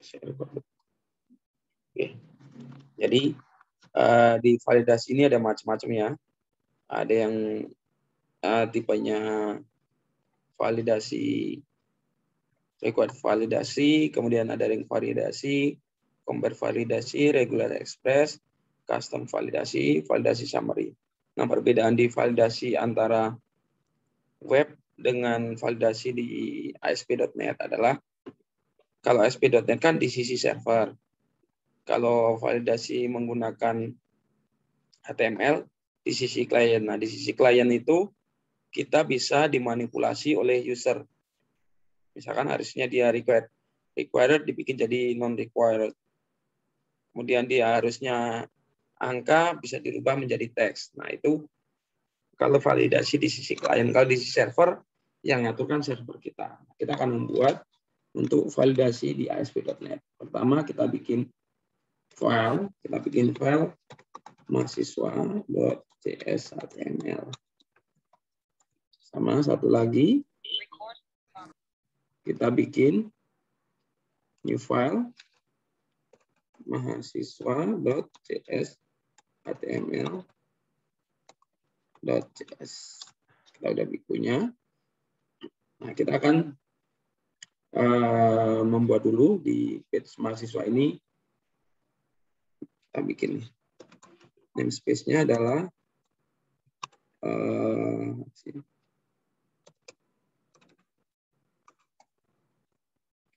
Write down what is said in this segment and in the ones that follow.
Oke. Jadi di validasi ini ada macam-macam ya. Ada yang tipenya validasi, required validasi, kemudian ada ring validasi, compare validasi, regular express, custom validasi, validasi summary. Nah, perbedaan di validasi antara web dengan validasi di ASP.NET adalah kalau ASP.NET kan di sisi server. Kalau validasi menggunakan HTML di sisi klien. Nah, di sisi klien itu kita bisa dimanipulasi oleh user. Misalkan harusnya dia required dibikin jadi non-required. Kemudian dia harusnya angka bisa dirubah menjadi teks. Nah, itu kalau validasi di sisi klien. Kalau di sisi server, yang ngaturkan server kita. Kita akan membuat untuk validasi di ASP.NET. Pertama, kita bikin file mahasiswa.cs.html. Sama satu lagi, kita bikin new file mahasiswa.cs.html.cs. Kita udah punya. Nah, kita akan membuat dulu di page mahasiswa ini. Kita bikin namespace-nya adalah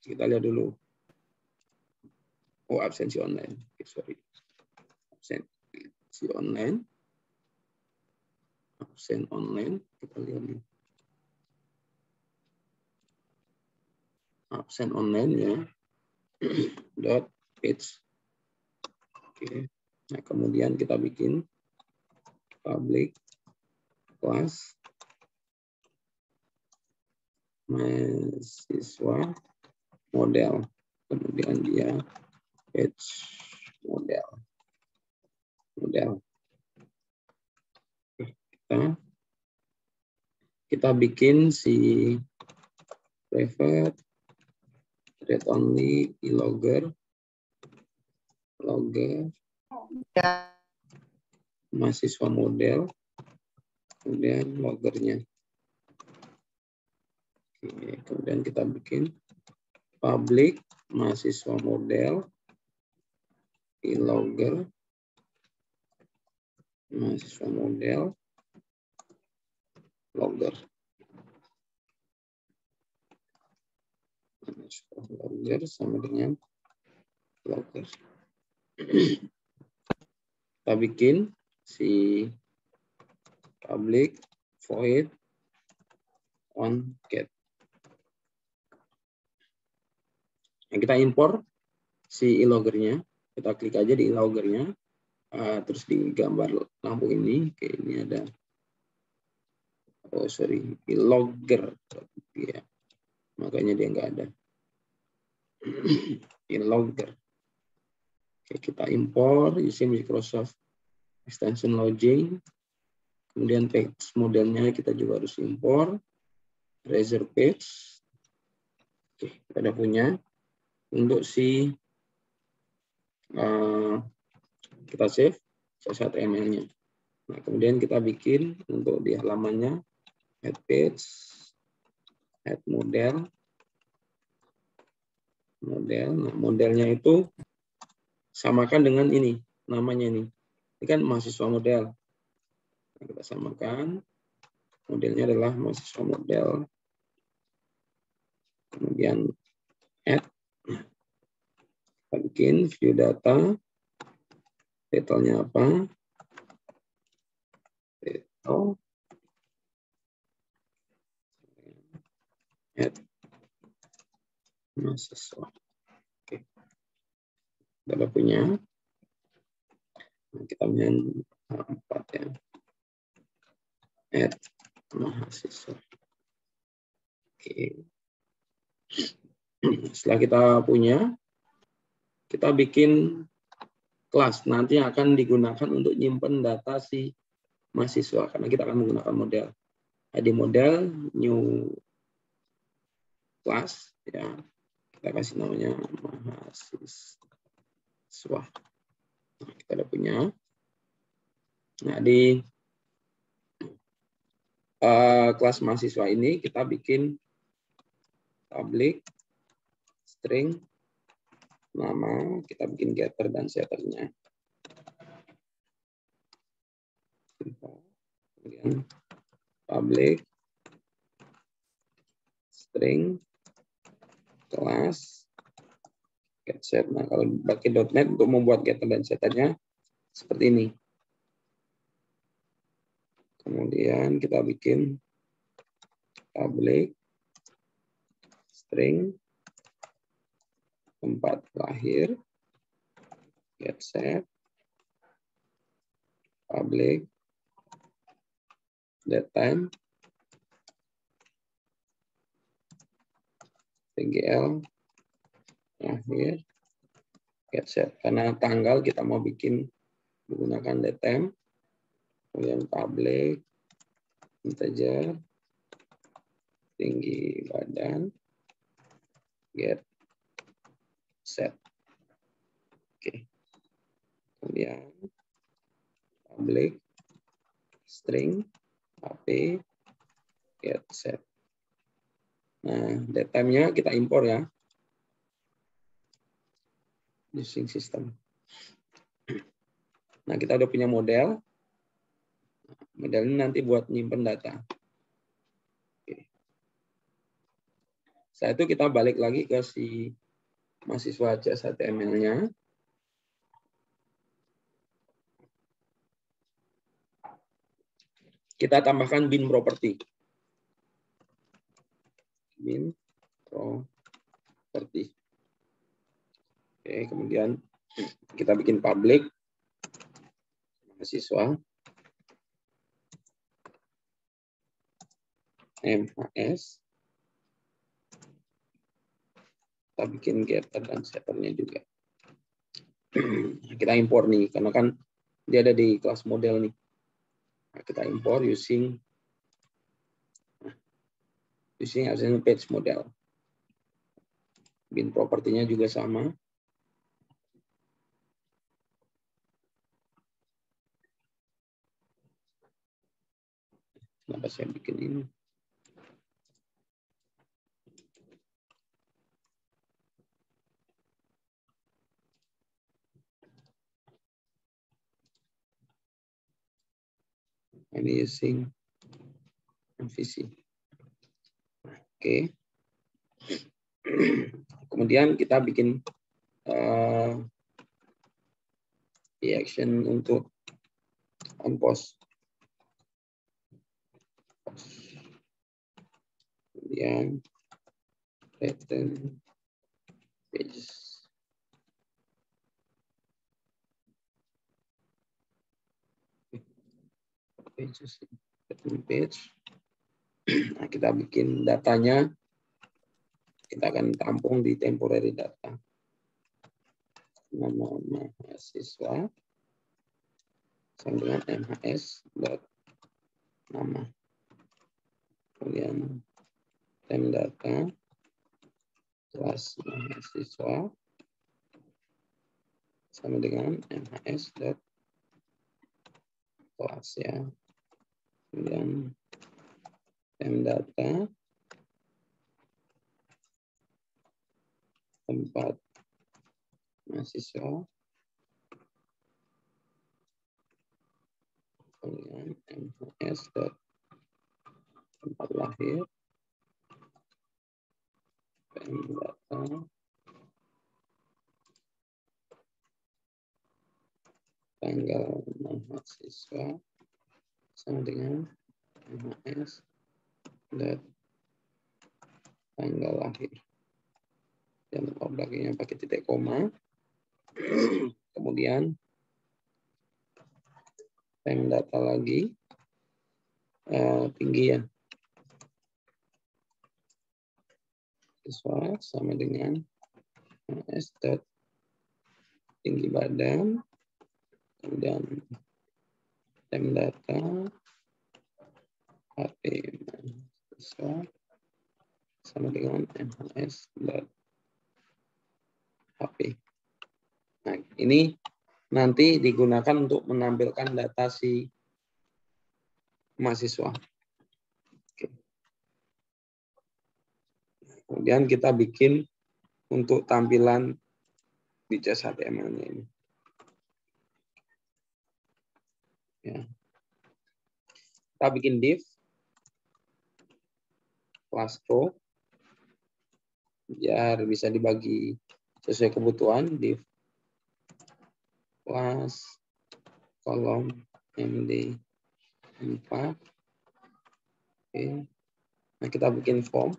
kita lihat dulu. Oh, absensi online. Okay, sorry. Absensi online. Absen online. Kita lihat nih. Absen online ya. Dot page. Oke. Nah, kemudian kita bikin public class mahasiswa model. Kemudian dia page model. Kita bikin si private read only logger mahasiswa model, kemudian loggernya. Oke, kemudian kita bikin public mahasiswa model logger mahasiswa model logger. Logger sama dengan logger. Kita bikin si public void on get. Yang kita impor si loggernya, kita klik aja di loggernya, terus di gambar lampu ini, oke, ini ada, oh sorry, logger, ya, makanya dia nggak ada. Logger. Oke, kita impor using Microsoft Extension Logging. Kemudian page modelnya kita juga harus impor. Razor page. Oke, kita udah punya. Untuk si kita save HTML-nya. Nah, kemudian kita bikin untuk di halamannya head page, head model. Nah, modelnya itu samakan dengan ini, namanya ini. Ini kan mahasiswa model. Nah, kita samakan. Modelnya adalah mahasiswa model. Kemudian add. Kita bikin view data. Title-nya apa? Title. Add mahasiswa. Oke. Kita udah punya. Nah, kita punya 4 ya. Add mahasiswa. Oke. Setelah kita punya, kita bikin kelas. Nanti akan digunakan untuk nyimpen data si mahasiswa. Karena kita akan menggunakan model. ID model, new class. Ya. Kita kasih namanya mahasiswa. Nah, kita udah punya. Nah, di kelas mahasiswa ini kita bikin public string nama, kita bikin getter dan setternya. Kemudian public string kelas get set. Nah, kalau pakai .NET untuk membuat getter dan setternya seperti ini. Kemudian kita bikin public string tempat lahir get set public datetime tgl lahir get set. Karena tanggal kita mau bikin menggunakan datetime. Kemudian public integer tinggi badan get set. Oke. Kemudian public string ap get set. Nah, datetime-nya kita impor ya. Using system. Nah, kita udah punya model. Model ini nanti buat nyimpen data. Oke. Setelah itu kita balik lagi ke si mahasiswa CSHTML-nya. Kita tambahkan bin property. Bin property. Oke, kemudian kita bikin public mahasiswa MHS. Kita bikin getter dan setternya juga. Kita impor nih, karena kan dia ada di kelas model nih. Nah, kita impor using HTML page model. Bin propertinya juga sama. Kenapa saya bikin ini? Ini using MVC. Oke. Kemudian kita bikin action untuk on post. Kemudian return pages. Return page. Nah, kita bikin datanya. Kita akan tampung di temporary data. Nama mahasiswa sama dengan MHS nama. Kemudian tem data kelas mahasiswa sama dengan MHS kelas ya. Kemudian tem data tempat mahasiswa kemudian MHS tempat lahir tem data tanggal mahasiswa sama dengan MHS tanggal lahir. Dan belakangnya pakai titik koma. Kemudian time data lagi tinggi ya. Siswa sama dengan s tinggi badan. Kemudian time data HP siswa sama dengan MHS HP. Nah, ini nanti digunakan untuk menampilkan data si mahasiswa. Oke. Kemudian kita bikin untuk tampilan di jas HTML-nya ini. Ya. Kita bikin div class row biar bisa dibagi sesuai kebutuhan. Div class kolom MD 4. Oke. Nah, kita bikin form.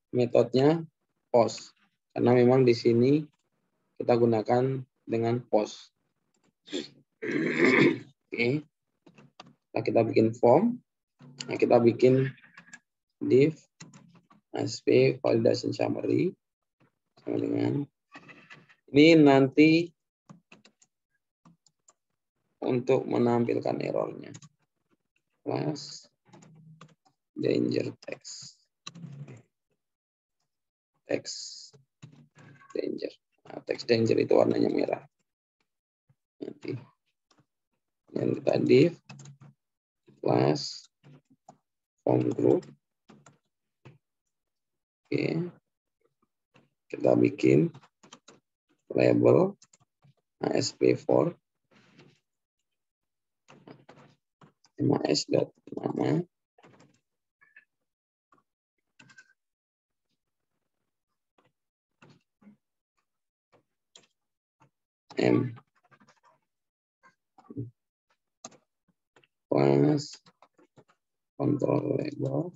Metodenya post. Karena memang di sini kita gunakan dengan post. Oke. Nah, kita bikin form. Nah, kita bikin div ASP validation summary sama dengan ini nanti untuk menampilkan errornya. Class danger text. Text danger. Nah, text danger itu warnanya merah. Nanti yang kita div class form group. Oke. Kita bikin label ASP4 mas.nama m class control label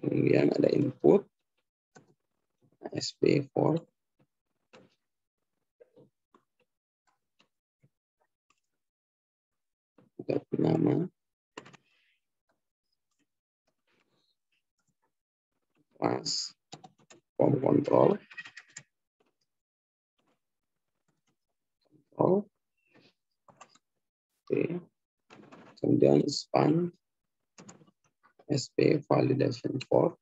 kemudian ada input ASP4 nama class form control oke. Kemudian span SP validation for.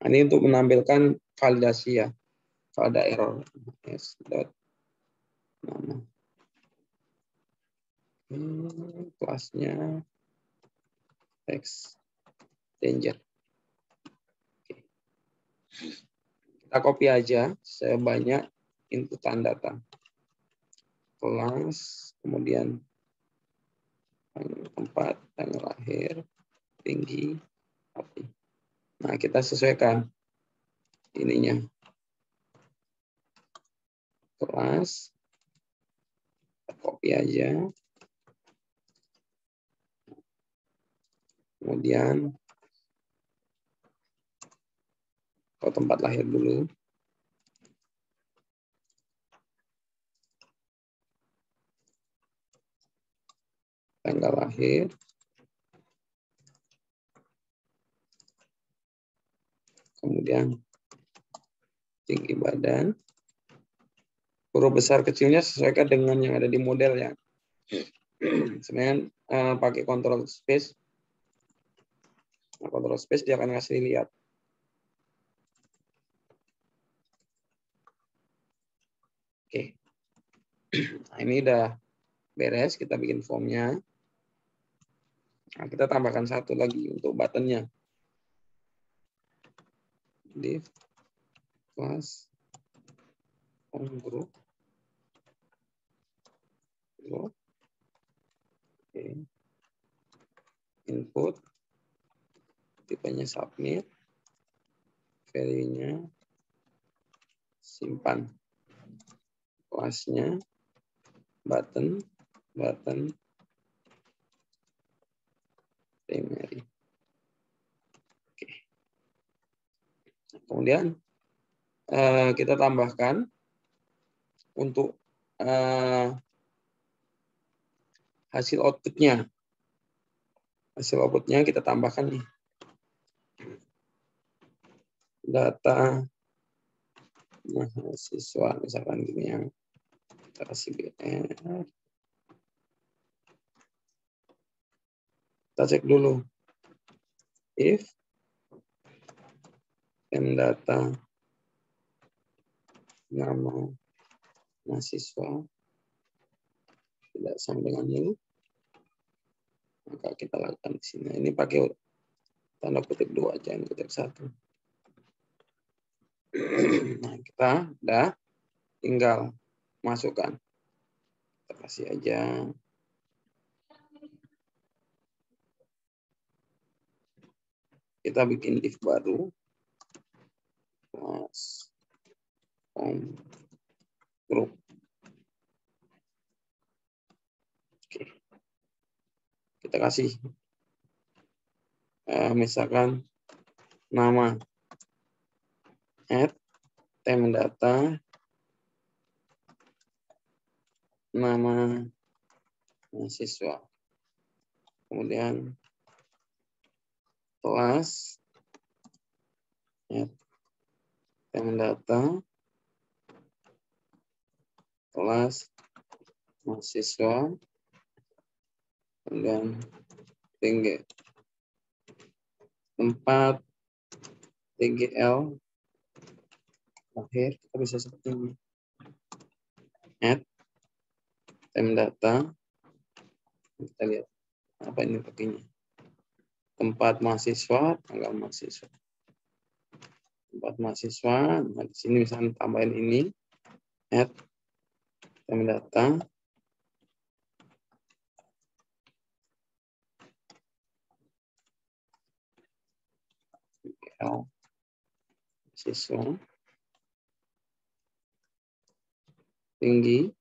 Ini untuk menampilkan validasi ya. Kalau ada error s.nama. Kelasnya text danger. Oke. Kita copy aja sebanyak inputan data. Kelas, kemudian tempat, tanggal lahir, tinggi, api. Nah, kita sesuaikan ininya. Kelas, kita copy aja. Kemudian ke tempat lahir dulu. Tanggal lahir. Kemudian tinggi badan. Huruf besar kecilnya sesuaikan dengan yang ada di model ya. Sebenarnya pakai control space. Nah, control space dia akan ngasih lihat. Oke. Nah, ini udah beres, kita bikin formnya. Nah, kita tambahkan satu lagi untuk buttonnya. Div class form group. Oke. Input. Tipenya submit. Value-nya simpan. Kelasnya button primary. Oke. Kemudian kita tambahkan untuk hasil outputnya. Hasil outputnya kita tambahkan nih. Data mahasiswa misalkan gini yang kita kasih BR. Kita cek dulu if data nama mahasiswa tidak sama dengan nil, maka kita lakukan di sini. Ini pakai tanda kutip 2, jangan kutip 1. Nah, kita udah tinggal masukkan. Kita kasih aja. Kita bikin if baru. Class group. Oke. Kita kasih misalkan nama tem data nama mahasiswa, kemudian kelas tem data kelas mahasiswa, kemudian tinggi tempat TGL akhir. Kita bisa seperti ini, tem data, kita lihat apa ini pakainya, tempat mahasiswa, tanggal mahasiswa, tempat mahasiswa. Nah, di sini misalnya tambahin ini tem data mahasiswa tinggi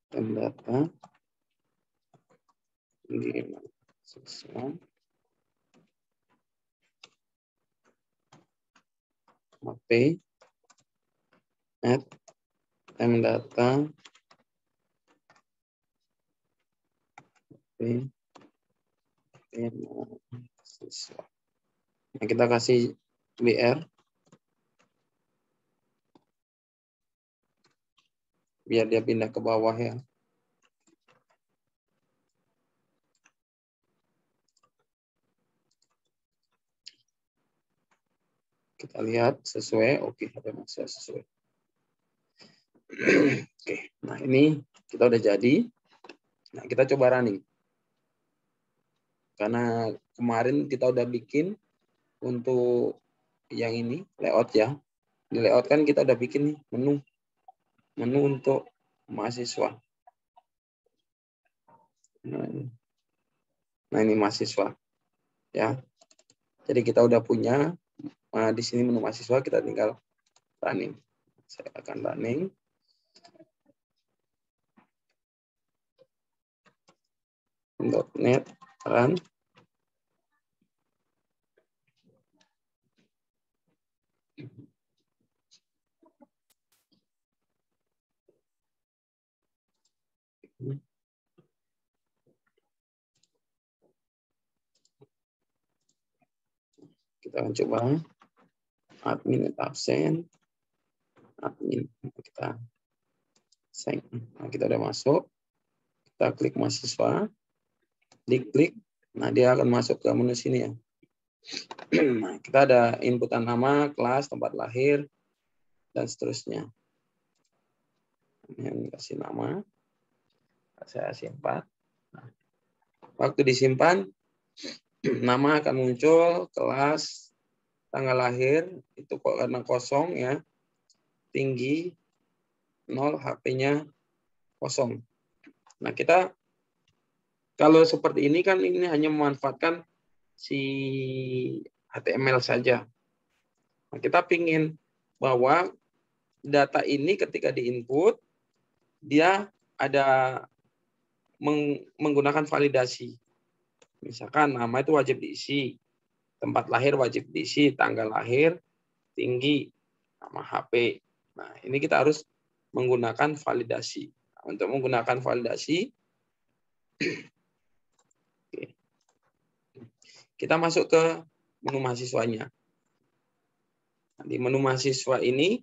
tem data tinggi mahasiswa HP tem data mahasiswa. Nah, kita kasih BR biar dia pindah ke bawah ya. Kita lihat sesuai, oke, ada masalah sesuai. Oke, nah ini kita udah jadi. Nah, kita coba running. Karena kemarin kita udah bikin untuk yang ini layout ya. Di layout kan kita udah bikin nih menu untuk mahasiswa. Nah, ini mahasiswa ya. Jadi kita udah punya di sini menu mahasiswa, kita tinggal running. Saya akan running. .NET run. Kita akan coba admin absen, admin kita sign. Nah, kita udah masuk. Kita klik mahasiswa, diklik. Nah, dia akan masuk ke menu sini ya. Nah, kita ada inputan nama, kelas, tempat lahir, dan seterusnya. Yang kasih nama, saya simpan. Nah, waktu disimpan, nama akan muncul, kelas, tanggal lahir, itu kok karena kosong ya, tinggi, 0, HP-nya kosong. Nah, kita kalau seperti ini kan ini hanya memanfaatkan si HTML saja. Nah, kita pingin bahwa data ini ketika diinput, dia ada menggunakan validasi. Misalkan nama itu wajib diisi, tempat lahir wajib diisi, tanggal lahir, tinggi, nama HP. Nah, ini kita harus menggunakan validasi. Nah, untuk menggunakan validasi, kita masuk ke menu mahasiswanya. Nah, di menu mahasiswa ini,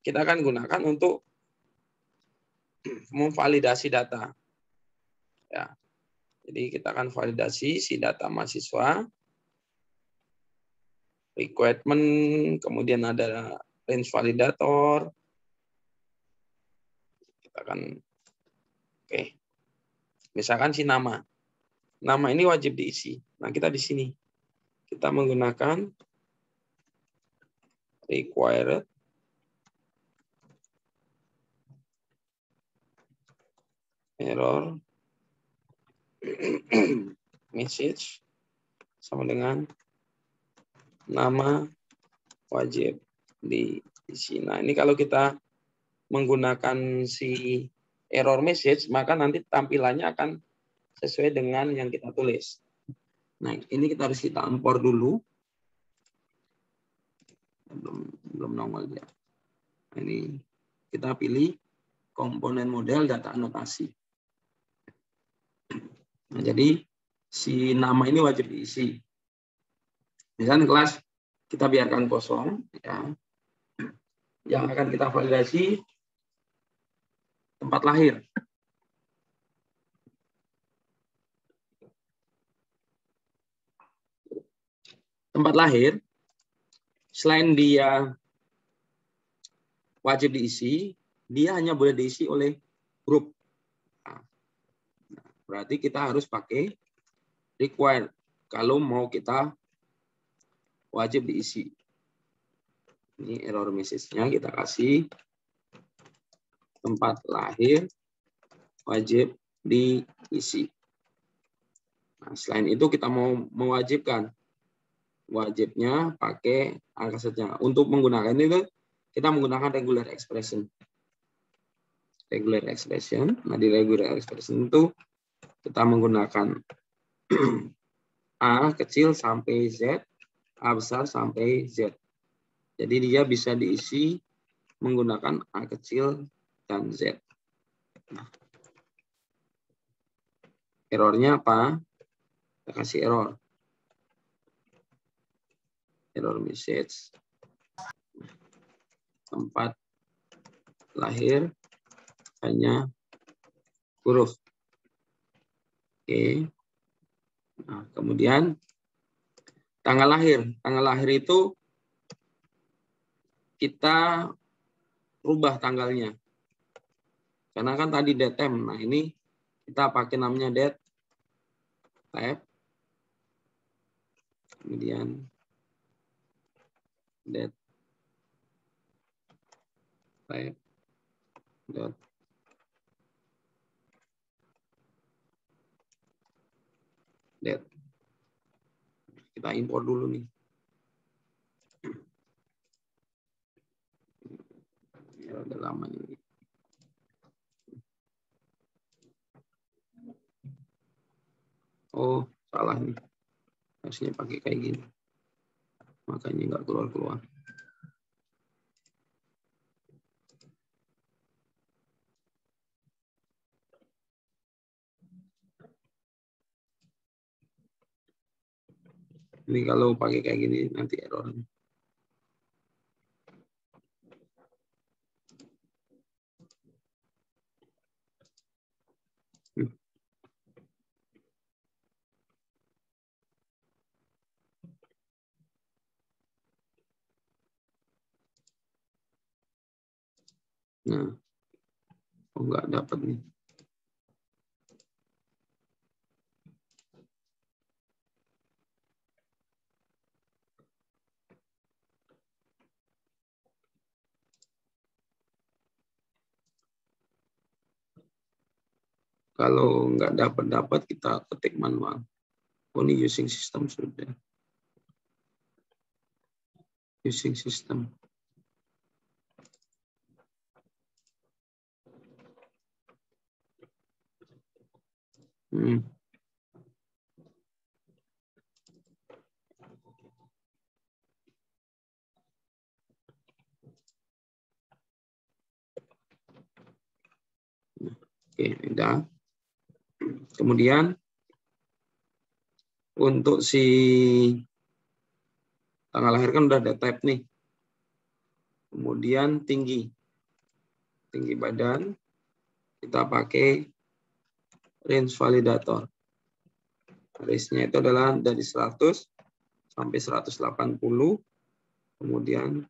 kita akan gunakan untuk memvalidasi data. Ya. Jadi kita akan validasi si data mahasiswa, requirement, kemudian ada range validator. Kita akan, oke. Misalkan si nama. Nama ini wajib diisi. Nah, kita di sini. Kita menggunakan required error message sama dengan nama wajib diisi. Nah, ini kalau kita menggunakan si error message, maka nanti tampilannya akan sesuai dengan yang kita tulis. Nah, ini kita harus import dulu. Belum nongol ya. Ini kita pilih komponen model data anotasi. Nah, jadi si nama ini wajib diisi. Misalnya kelas kita biarkan kosong, ya. Yang akan kita validasi tempat lahir. Tempat lahir, selain dia wajib diisi, dia hanya boleh diisi oleh grup. Nah, berarti kita harus pakai required kalau mau kita wajib diisi. Ini error message-nya kita kasih tempat lahir wajib diisi. Nah, selain itu kita mau mewajibkan, wajibnya pakai angka setnya. Untuk menggunakan itu kita menggunakan regular expression. Regular expression. Nah, di regular expression itu kita menggunakan A kecil sampai Z, A besar sampai Z. Jadi dia bisa diisi menggunakan A kecil dan Z. Nah, errornya apa? Kita kasih error. Error message. Tempat lahir hanya huruf. Oke. Nah, kemudian tanggal lahir. Tanggal lahir itu kita rubah tanggalnya. Karena kan tadi date time. Nah, ini kita pakai namanya date type. Kemudian date type dot date. Kita import dulu nih. Ya, udah lama ini. Oh, salah nih. Harusnya pakai kayak gini. Makanya nggak keluar-keluar. Ini kalau pakai kayak gini nanti error. Nah, oh nggak dapat nih. Kalau nggak dapat kita ketik manual. Oh, ini using system sudah. Using system. Oke, udah. Kemudian untuk si tanggal lahir kan udah ada type nih. Kemudian tinggi badan kita pakai range validator. Range-nya itu adalah dari 100 sampai 180. Kemudian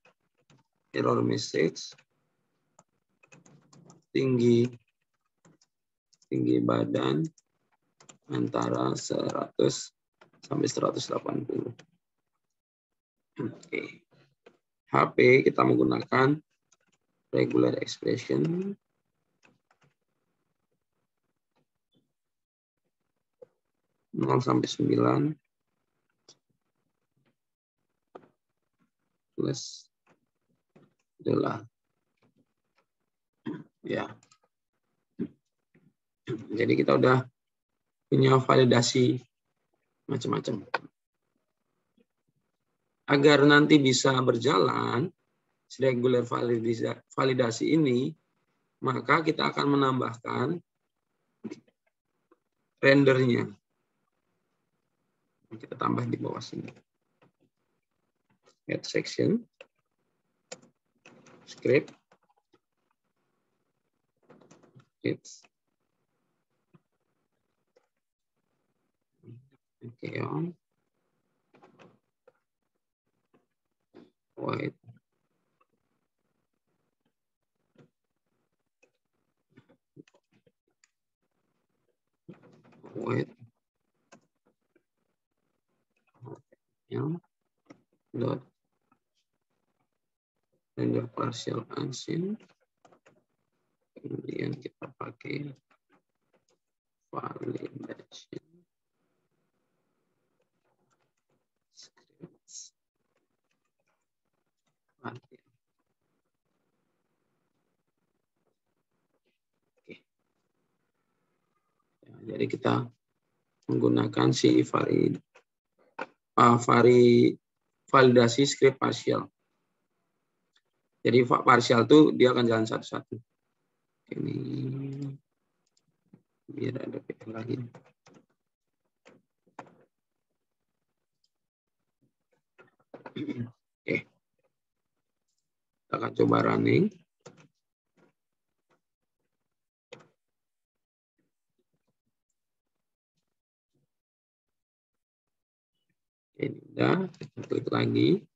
error message, tinggi badan antara 100 sampai 180. Oke. HP kita menggunakan regular expression. Nol sampai 9 plus adalah ya. Jadi kita udah punya validasi macam-macam. Agar nanti bisa berjalan regular validasi ini, maka kita akan menambahkan rendernya. Kita tambah di bawah sini. Add section, script, okay, on white, ya, dot render partial unseen. Kemudian kita pakai validation scripts. Oke. Ya, jadi kita menggunakan si validasi script partial. Jadi partial itu dia akan jalan satu-satu. Ini biar ada pilihan lagi. Oke. Kita akan coba running. Ini udah, kita klik lagi.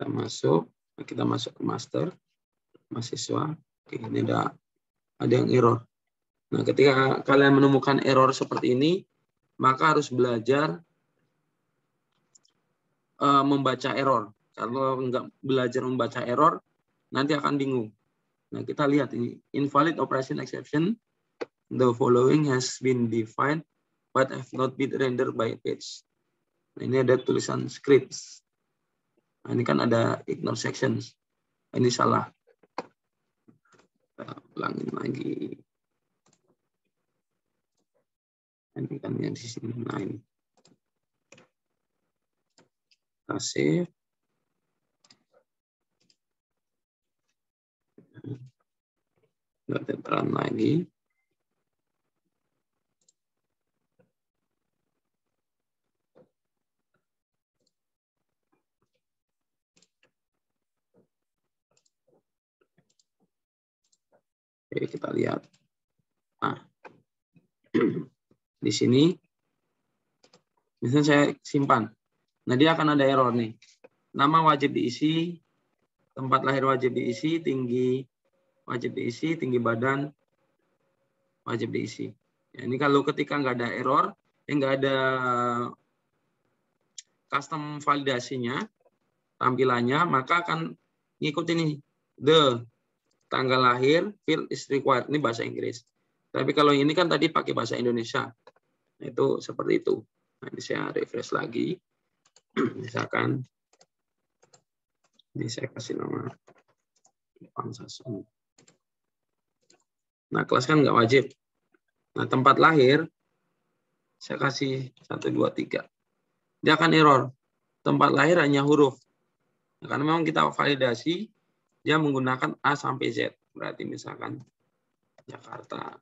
Kita masuk ke master, mahasiswa. Oke, ini ada yang error. Nah, ketika kalian menemukan error seperti ini, maka harus belajar membaca error. Kalau nggak belajar membaca error, nanti akan bingung. Nah, kita lihat ini, invalid operation exception, the following has been defined, but have not been rendered by page. Nah, ini ada tulisan scripts. Nah, ini kan ada ignore sections. Ini salah. Kita ulangin lagi. Ini kan yang di sini. Nah, ini. Kita save. Kita run lagi. Oke, kita lihat. Nah, di sini, misalnya saya simpan. Nah, dia akan ada error nih. Nama wajib diisi, tempat lahir wajib diisi, tinggi wajib diisi, tinggi badan wajib diisi. Ya, ini kalau ketika nggak ada error, nggak ada custom validasinya, tampilannya, maka akan ngikut ini. The tanggal lahir field is required. Ini bahasa Inggris. Tapi kalau ini kan tadi pakai bahasa Indonesia. Nah, itu seperti itu. Nah, ini saya refresh lagi. Misalkan ini saya kasih nama Pangsasun. Nah, kelas kan nggak wajib. Nah, tempat lahir saya kasih 1, 2, 3. Dia akan error. Tempat lahir hanya huruf. Nah, karena memang kita validasi dia menggunakan A sampai Z. Berarti misalkan Jakarta.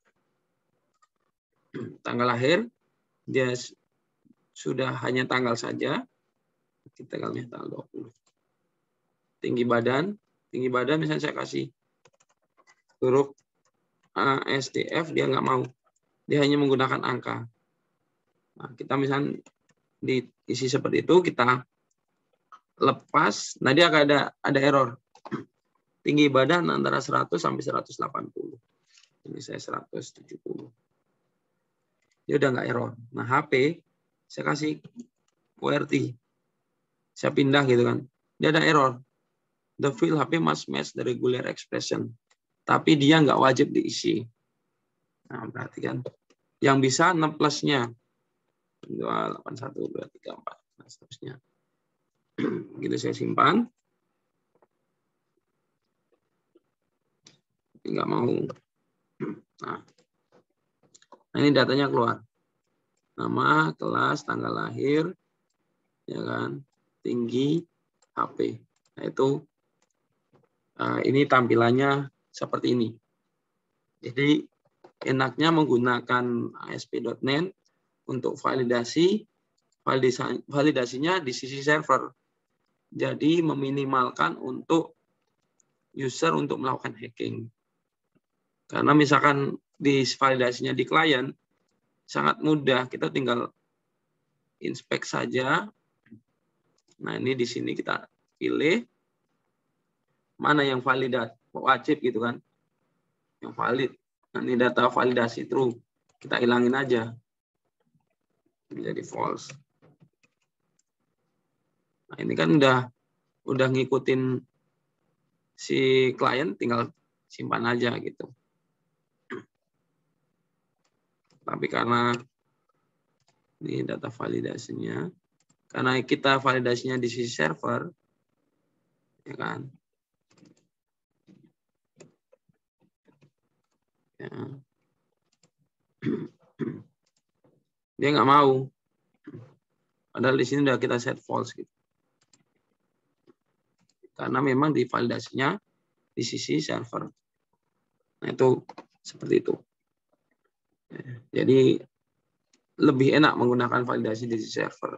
Tanggal lahir dia sudah hanya tanggal saja. Kita tanggalnya tanggal 20. Tinggi badan misalnya saya kasih huruf A, S, T, F, dia nggak mau. Dia hanya menggunakan angka. Nah, kita misalnya diisi seperti itu, kita lepas, nah dia akan ada error. Tinggi badan antara 100 sampai 180. Ini saya 170. Dia udah nggak error. Nah, HP saya kasih QWERTY. Saya pindah gitu kan. Dia ada error. The field HP must match the regular expression. Tapi dia nggak wajib diisi. Nah, berarti kan. Yang bisa 6 plusnya. 2, 8, 1, 2, 3, 4. Nah, seterusnya. Gitu saya simpan. Nggak mau. Nah, ini datanya keluar. Nama, kelas, tanggal lahir, ya kan, tinggi, HP. Nah, itu ini tampilannya seperti ini. Jadi enaknya menggunakan ASP.NET untuk validasinya di sisi server. Jadi meminimalkan untuk user untuk melakukan hacking. Karena misalkan di validasinya di klien sangat mudah, kita tinggal inspek saja. Nah, ini di sini kita pilih mana yang validat, wajib gitu kan. Yang valid. Nah, ini data validasi true. Kita hilangin aja. Jadi false. Nah, ini kan udah ngikutin si klien, tinggal simpan aja gitu. Tapi karena ini data validasinya, karena kita validasinya di sisi server, ya kan? Ya. Dia nggak mau. Padahal di sini udah kita set false gitu. Karena memang di validasinya di sisi server. Nah, itu seperti itu. Jadi lebih enak menggunakan validasi di sisi server.